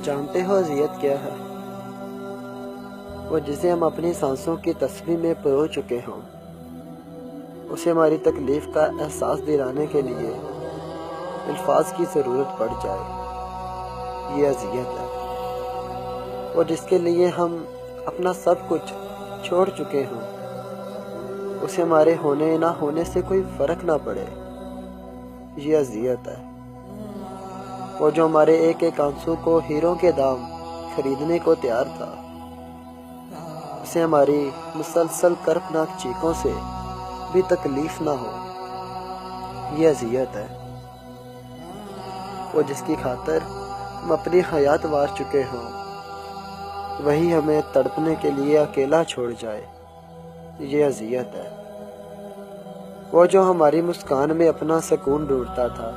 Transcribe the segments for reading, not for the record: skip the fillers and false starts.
جانتے ہو اذیت کیا ہے؟ وہ جسے ہم اپنی سانسوں کی تسبیح میں پرو چکے ہوں، اسے ہماری تکلیف کا احساس دلانے کے لیے الفاظ کی ضرورت پڑ جائے، یہ اذیت ہے۔ وہ جس کے لیے ہم اپنا سب کچھ چھوڑ چکے ہوں، اسے ہمارے ہونے نہ ہونے سے کوئی فرق نہ پڑے، یہ اذیت ہے۔ وہ جو ہمارے ایک ایک آنسو کو ہیروں کے دام خریدنے کو تیار تھا، اسے ہماری مسلسل کرپناک چیخوں سے بھی تکلیف نہ ہو، یہ اذیت ہے۔ وہ جس کی خاطر ہم اپنی حیات وار چکے ہوں، وہی ہمیں تڑپنے کے لیے اکیلا چھوڑ جائے، یہ اذیت ہے۔ وہ جو ہماری مسکان میں اپنا سکون ڈھونڈتا تھا،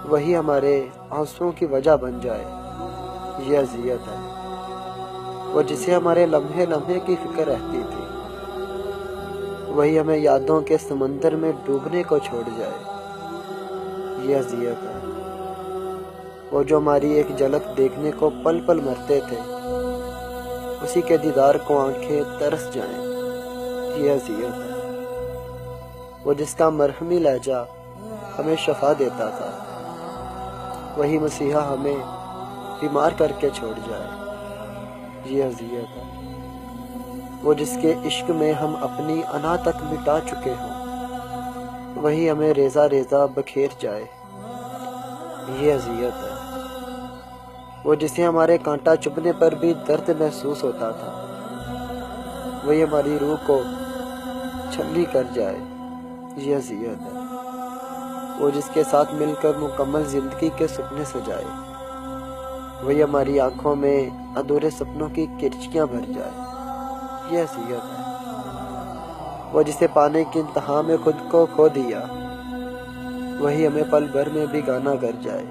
وہی ہمارے آنسوؤں کی وجہ بن جائے، یہ اذیت ہے۔ وہ جسے ہمارے لمحے لمحے کی فکر رہتی تھی، وہی ہمیں یادوں کے سمندر میں ڈوبنے کو چھوڑ جائے، یہ اذیت ہے۔ وہ جو ہماری ایک جھلک دیکھنے کو پل پل مرتے تھے، اسی کے دیدار کو آنکھیں ترس جائیں، یہ اذیت ہے۔ وہ جس کا مرہمی لہجہ ہمیں شفا دیتا تھا، وہی مسیحا ہمیں بیمار کر کے چھوڑ جائے، یہ اذیت ہے۔ وہ جس کے عشق میں ہم اپنی انا تک مٹا چکے ہوں، وہی ہمیں ریزہ ریزہ بکھیر جائے، یہ اذیت ہے۔ وہ جسے ہمارے کانٹا چبھنے پر بھی درد محسوس ہوتا تھا، وہی ہماری روح کو چھلنی کر جائے، یہ اذیت ہے۔ وہ جس کے ساتھ مل کر مکمل زندگی کے سپنے سجائے، وہی ہماری آنکھوں میں ادھورے سپنوں کی کرچیاں بھر جائے، یہ اذیت ہے۔ وہ جسے پانے کی انتہا میں خود کو کھو دیا، وہی ہمیں پل بھر میں بیگانہ کر جائے،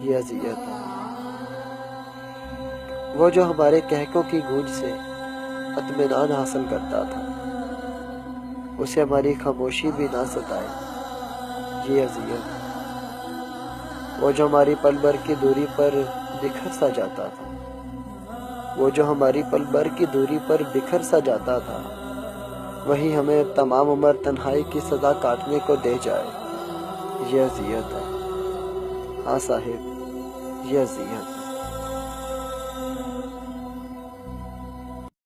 یہ اذیت ہے۔ وہ جو ہمارے کہکوں کی گونج سے اطمینان حاصل کرتا تھا، اسے ہماری خاموشی بھی نہ ستائے، یہ اذیت ہے۔ وہ جو ہماری پل بھر کی دوری پر بکھر سا جاتا تھا، وہ جو ہماری پل بھر کی دوری پر بکھر سا جاتا تھا، وہی ہمیں تمام عمر تنہائی کی سزا کاٹنے کو دے جائے، یہ اذیت ہے۔ ہاں صاحب، یہ اذیت ہے۔